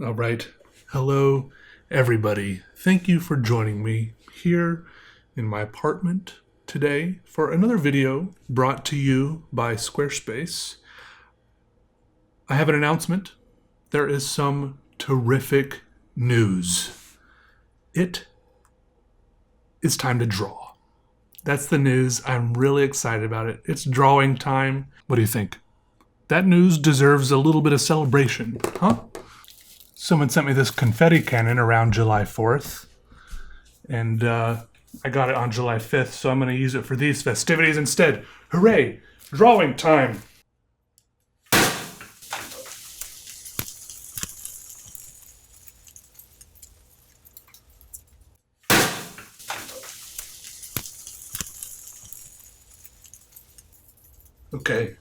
All right. Hello, everybody. Thank you for joining me here in my apartment today for another video brought to you by Squarespace. I have an announcement. There is some terrific news. It is time to draw. That's the news. I'm really excited about it. It's drawing time. What do you think? That news deserves a little bit of celebration, huh? Someone sent me this confetti cannon around July 4th, and I got it on July 5th, so I'm going to use it for these festivities instead. Hooray! Drawing time! Okay,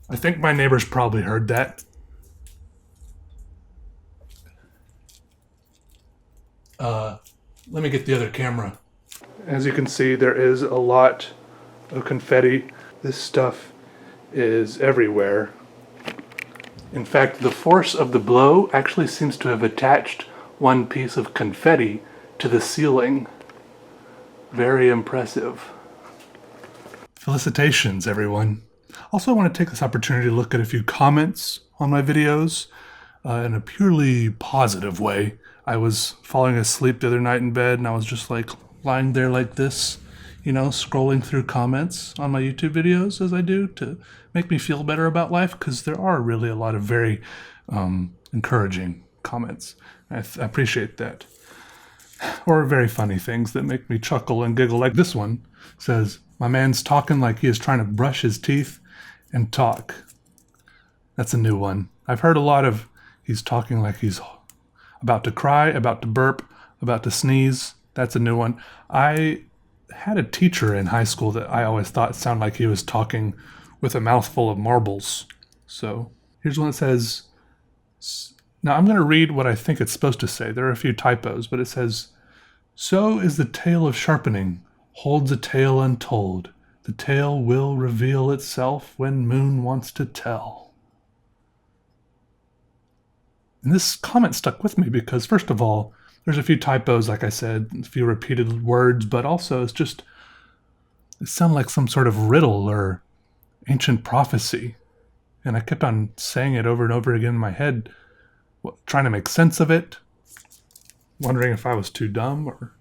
I think my neighbors probably heard that. Let me get the other camera. As you can see, there is a lot of confetti. This stuff is everywhere. In fact, the force of the blow actually seems to have attached one piece of confetti to the ceiling. Very impressive. Felicitations, everyone. Also, I want to take this opportunity to look at a few comments on my videos in a purely positive way. I was falling asleep the other night in bed, and I was just like lying there like this, scrolling through comments on my YouTube videos as I do to make me feel better about life, because there are really a lot of very encouraging comments. I appreciate that. Or very funny things that make me chuckle and giggle, like this one says, "My man's talking like he is trying to brush his teeth and talk." That's a new one. I've heard a lot of he's talking like he's about to cry, about to burp, about to sneeze. That's a new one. I had a teacher in high school that I always thought sounded like he was talking with a mouthful of marbles. So here's one that says, now I'm going to read what I think it's supposed to say. There are a few typos, but it says, "So is the tale of sharpening, holds a tale untold. The tale will reveal itself when moon wants to tell." And this comment stuck with me because, first of all, there's a few typos, like I said, a few repeated words, but also it sounded like some sort of riddle or ancient prophecy. And I kept on saying it over and over again in my head, trying to make sense of it, wondering if I was too dumb or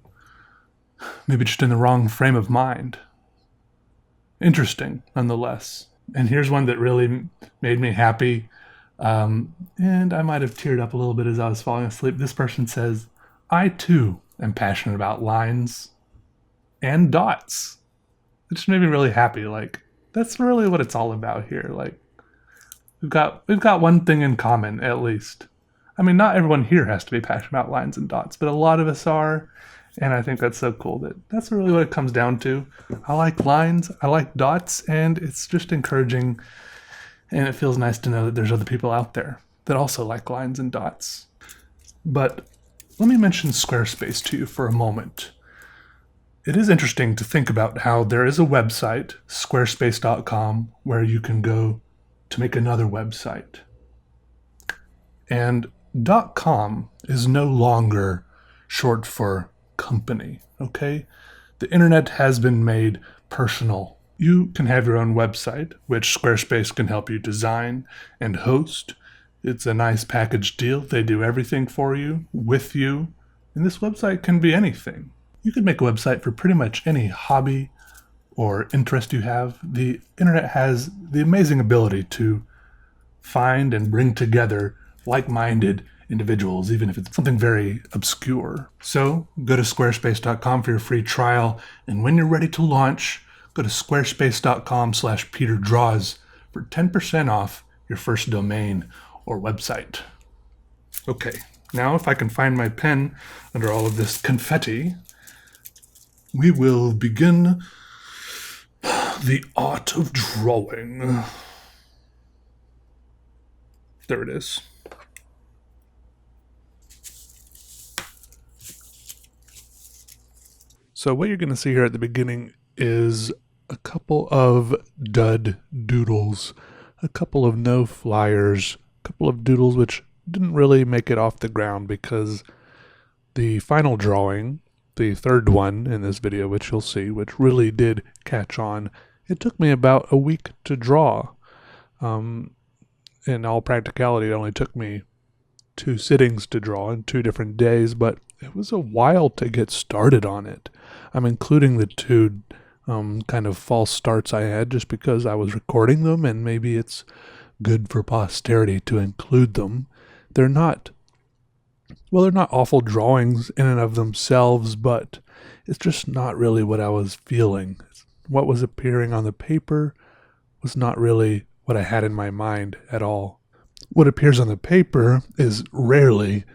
maybe just in the wrong frame of mind. Interesting, nonetheless. And here's one that really made me happy. And I might have teared up a little bit as I was falling asleep. This person says, "I too am passionate about lines and dots." It just made me really happy. Like, that's really what it's all about here. Like, we've got one thing in common, at least. I mean, not everyone here has to be passionate about lines and dots, but a lot of us are. And I think that's so cool that's really what it comes down to. I like lines, I like dots, and it's just encouraging. And it feels nice to know that there's other people out there that also like lines and dots. But let me mention Squarespace to you for a moment. It is interesting to think about how there is a website, squarespace.com, where you can go to make another website. And .com is no longer short for company, okay? The internet has been made personal. You can have your own website, which Squarespace can help you design and host. It's a nice package deal. They do everything for you, with you, and this website can be anything. You could make a website for pretty much any hobby or interest you have. The internet has the amazing ability to find and bring together like-minded individuals, even if it's something very obscure. So go to squarespace.com for your free trial, and when you're ready to launch, go to squarespace.com/PeterDraws for 10% off your first domain or website. Okay, now if I can find my pen under all of this confetti, we will begin the art of drawing. There it is. So what you're going to see here at the beginning is a couple of dud doodles, a couple of no flyers, a couple of doodles which didn't really make it off the ground because the final drawing, the third one in this video, which you'll see, which really did catch on, it took me about a week to draw. In all practicality, it only took me 2 sittings to draw in 2 different days, but it was a while to get started on it. I'm including the 2 kind of false starts I had just because I was recording them, and maybe it's good for posterity to include them. They're not awful drawings in and of themselves, but it's just not really what I was feeling. What was appearing on the paper was not really what I had in my mind at all. What appears on the paper is rarely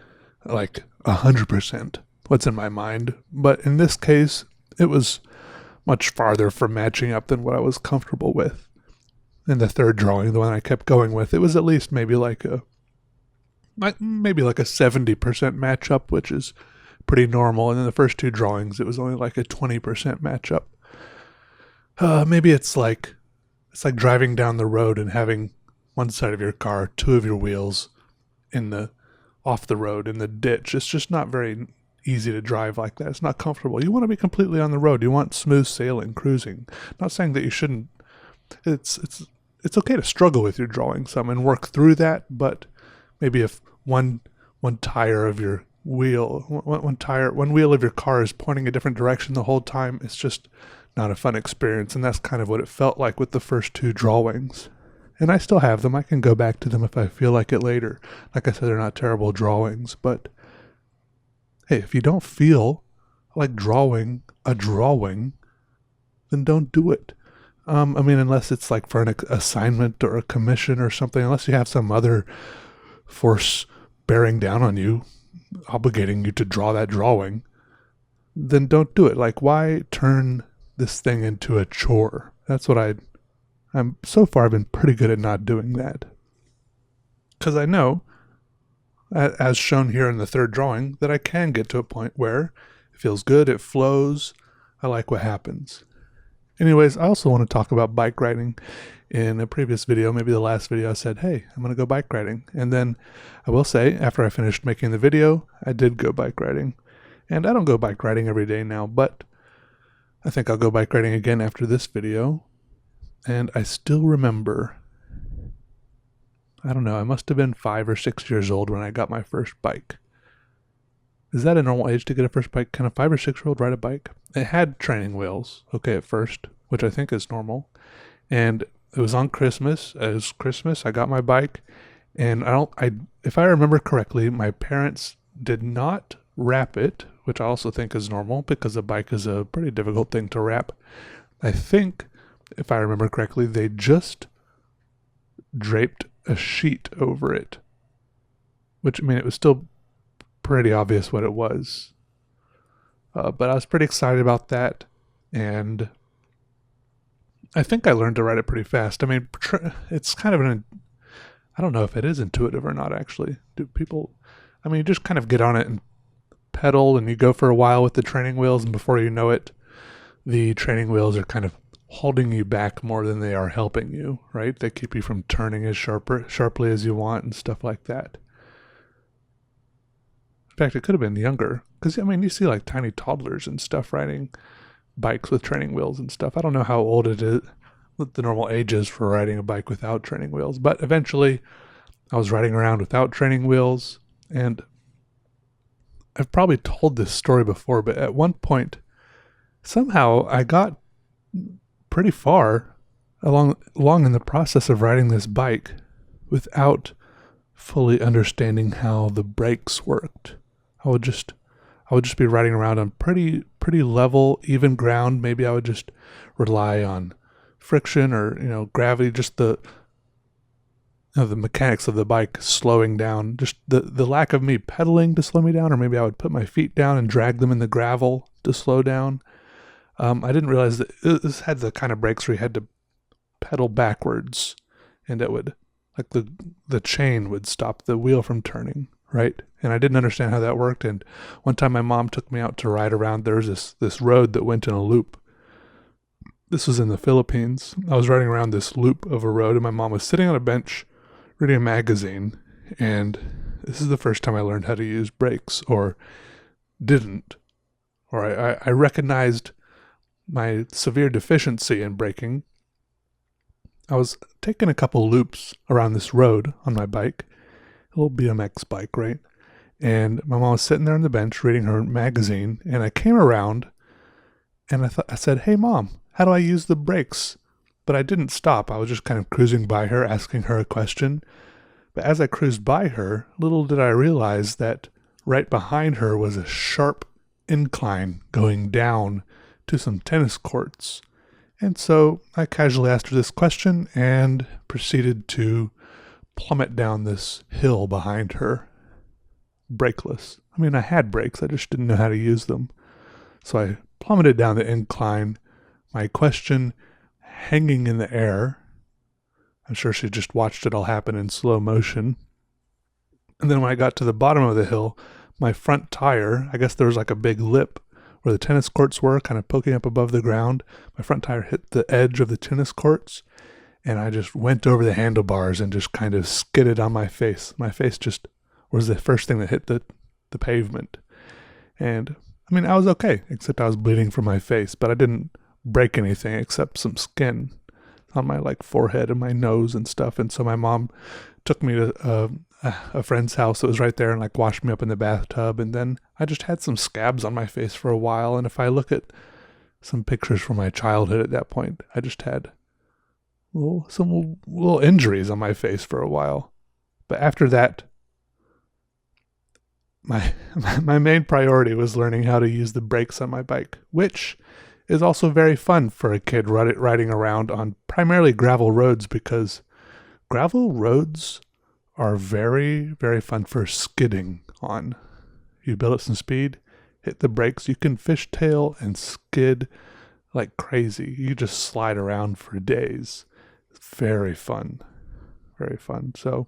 like 100% what's in my mind, but in this case, it was much farther from matching up than what I was comfortable with. In the third drawing, the one I kept going with, it was at least maybe like a 70% matchup, which is pretty normal. And in the first 2 drawings, it was only like a 20% matchup. Maybe it's like driving down the road and having one side of your car, 2 of your wheels off the road in the ditch. It's just not very easy to drive like that. It's not comfortable. You want to be completely on the road. You want smooth sailing, cruising. Not saying that you shouldn't. It's okay to struggle with your drawing some and work through that, but maybe if one tire of your wheel, one wheel of your car is pointing a different direction the whole time, it's just not a fun experience. And that's kind of what it felt like with the first 2 drawings. And I still have them. I can go back to them if I feel like it later. Like I said, they're not terrible drawings, but hey, if you don't feel like drawing a drawing, then don't do it. Unless it's like for an assignment or a commission or something, unless you have some other force bearing down on you, obligating you to draw that drawing, then don't do it. Like, why turn this thing into a chore? That's what I'm so far I've been pretty good at not doing that. Because I know, as shown here in the third drawing, that I can get to a point where it feels good, it flows, I like what happens. Anyways, I also want to talk about bike riding. In a previous video, maybe the last video, I said, hey, I'm going to go bike riding. And then I will say, after I finished making the video, I did go bike riding. And I don't go bike riding every day now, but I think I'll go bike riding again after this video. And I still remember, I don't know, I must have been 5 or 6 years old when I got my first bike. Is that a normal age to get a first bike? Can a 5 or 6-year-old ride a bike? It had training wheels, okay, at first, which I think is normal. And it was on Christmas. As Christmas, I got my bike, and if I remember correctly, my parents did not wrap it, which I also think is normal because a bike is a pretty difficult thing to wrap. I think, if I remember correctly, they just draped a sheet over it, which, it was still pretty obvious what it was. But I was pretty excited about that, and I think I learned to ride it pretty fast. It's kind of I don't know if it is intuitive or not, actually. You just kind of get on it and pedal, and you go for a while with the training wheels, and before you know it, the training wheels are kind of holding you back more than they are helping you, right? They keep you from turning as sharply as you want and stuff like that. In fact, it could have been younger, because, you see like tiny toddlers and stuff riding bikes with training wheels and stuff. I don't know how old it is, what the normal age is for riding a bike without training wheels, but eventually I was riding around without training wheels, and I've probably told this story before, but at one point, somehow I got pretty far along in the process of riding this bike without fully understanding how the brakes worked. I would just be riding around on pretty level, even ground. Maybe I would just rely on friction or gravity, just the mechanics of the bike slowing down, just the lack of me pedaling to slow me down, or maybe I would put my feet down and drag them in the gravel to slow down. I didn't realize that this had the kind of brakes where you had to pedal backwards, and it would, like, the chain would stop the wheel from turning, right? And I didn't understand how that worked. And one time my mom took me out to ride around. There was this road that went in a loop. This was in the Philippines. I was riding around this loop of a road, and my mom was sitting on a bench reading a magazine, and this is the first time I learned how to use brakes, or didn't, or I recognized my severe deficiency in braking. I was taking a couple loops around this road on my bike, a little BMX bike, right? And my mom was sitting there on the bench reading her magazine, and I came around and I said, "Hey mom, how do I use the brakes?" But I didn't stop. I was just kind of cruising by her, asking her a question. But as I cruised by her, little did I realize that right behind her was a sharp incline going down to some tennis courts. And so I casually asked her this question and proceeded to plummet down this hill behind her, brakeless. I mean, I had brakes, I just didn't know how to use them. So I plummeted down the incline, my question hanging in the air. I'm sure she just watched it all happen in slow motion. And then when I got to the bottom of the hill, my front tire, I guess there was like a big lip where the tennis courts were, kind of poking up above the ground. My front tire hit the edge of the tennis courts, and I just went over the handlebars and just kind of skidded on my face. My face just was the first thing that hit the pavement. And I mean, I was okay, except I was bleeding from my face, but I didn't break anything except some skin on my like forehead and my nose and stuff. And so my mom took me to a friend's house that was right there and like washed me up in the bathtub. And then I just had some scabs on my face for a while. And if I look at some pictures from my childhood at that point, I just had some little injuries on my face for a while. But after that, my main priority was learning how to use the brakes on my bike, which is also very fun for a kid riding around on primarily gravel roads, because gravel roads are very, very fun for skidding on. You build up some speed, hit the brakes, you can fishtail and skid like crazy. You just slide around for days. It's very fun. Very fun. So,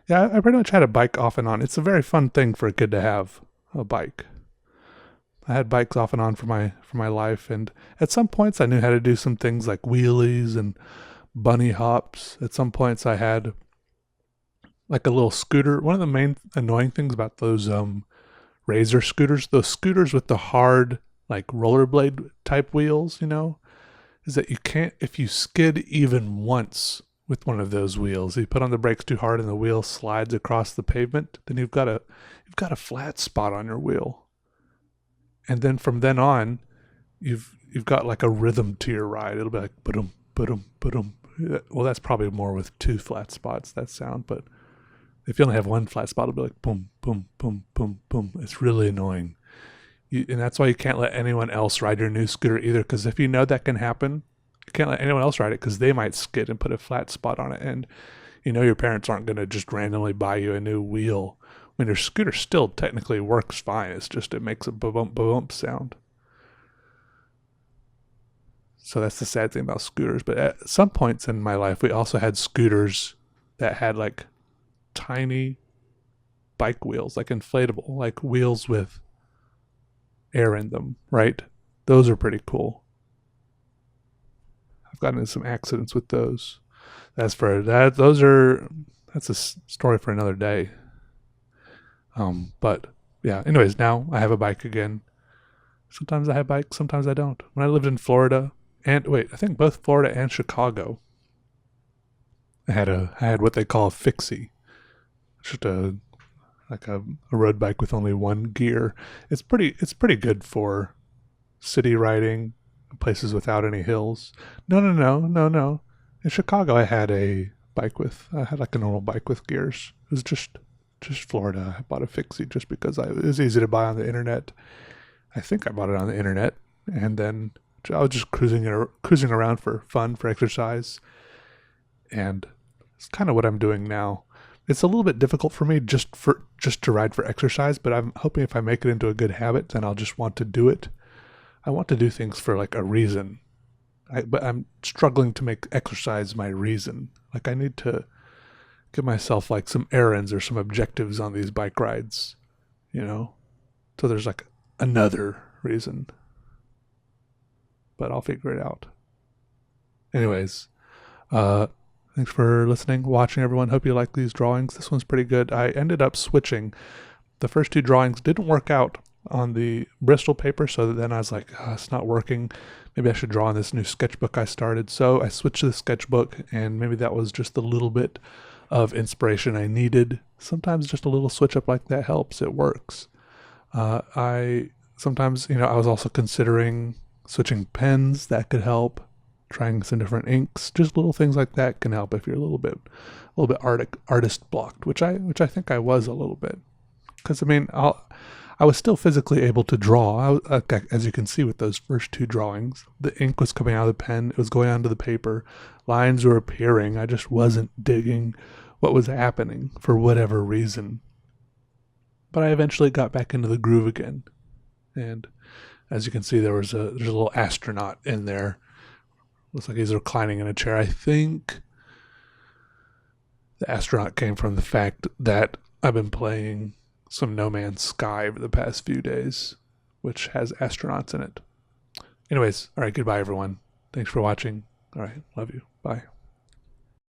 yeah, I pretty much had a bike off and on. It's a very fun thing for a kid to have, a bike. I had bikes off and on for my life, and at some points I knew how to do some things like wheelies and bunny hops. At some points I had like a little scooter. One of the main annoying things about those Razor scooters, those scooters with the hard like rollerblade type wheels, is that you can't, if you skid even once with one of those wheels, you put on the brakes too hard and the wheel slides across the pavement, then you've got a flat spot on your wheel. And then from then on, you've got like a rhythm to your ride. It'll be like ba-dum, ba-dum, ba-dum. Well, that's probably more with two flat spots, that sound. But if you only have one flat spot, it'll be like boom, boom, boom, boom, boom. It's really annoying. And that's why you can't let anyone else ride your new scooter either, because if you know that can happen, you can't let anyone else ride it because they might skid and put a flat spot on it. And your parents aren't going to just randomly buy you a new wheel when your scooter still technically works fine. It's just it makes a ba-bump, ba-bump sound. So that's the sad thing about scooters. But at some points in my life, we also had scooters that had like tiny bike wheels, like inflatable, like wheels with air in them, right? Those are pretty cool. I've gotten into some accidents with those. That's a story for another day. But yeah, anyways, now I have a bike again. Sometimes I have bikes, sometimes I don't. When I lived in Florida, I think both Florida and Chicago, I had what they call a fixie. Just a road bike with only one gear. It's pretty good for city riding, places without any hills. No. In Chicago, I had like a normal bike with gears. It was just Florida. I bought a fixie just because it was easy to buy on the internet. I think I bought it on the internet, and then I was just cruising around for fun, for exercise, and it's kind of what I'm doing now. It's a little bit difficult for me just to ride for exercise, but I'm hoping if I make it into a good habit, then I'll just want to do it. I want to do things for like a reason, but I'm struggling to make exercise my reason. Like I need to give myself like some errands or some objectives on these bike rides, So there's like another reason, but I'll figure it out. Anyways, Thanks for listening, watching, everyone. Hope you like these drawings. This one's pretty good. I ended up switching. The first two drawings didn't work out on the Bristol paper, so then I was like, it's not working. Maybe I should draw on this new sketchbook I started. So I switched to the sketchbook, and maybe that was just the little bit of inspiration I needed. Sometimes just a little switch up like that helps. It works. I sometimes, I was also considering switching pens. That could help. Trying some different inks. Just little things like that can help if you're a little bit artist blocked, which I think I was a little bit. Because I was still physically able to draw. As you can see with those first two drawings, the ink was coming out of the pen. It was going onto the paper. Lines were appearing. I just wasn't digging what was happening for whatever reason. But I eventually got back into the groove again. And as you can see, there's a little astronaut in there. Looks like he's reclining in a chair. I think the astronaut came from the fact that I've been playing some No Man's Sky over the past few days, which has astronauts in it. Anyways, all right, goodbye, everyone. Thanks for watching. All right, love you. Bye.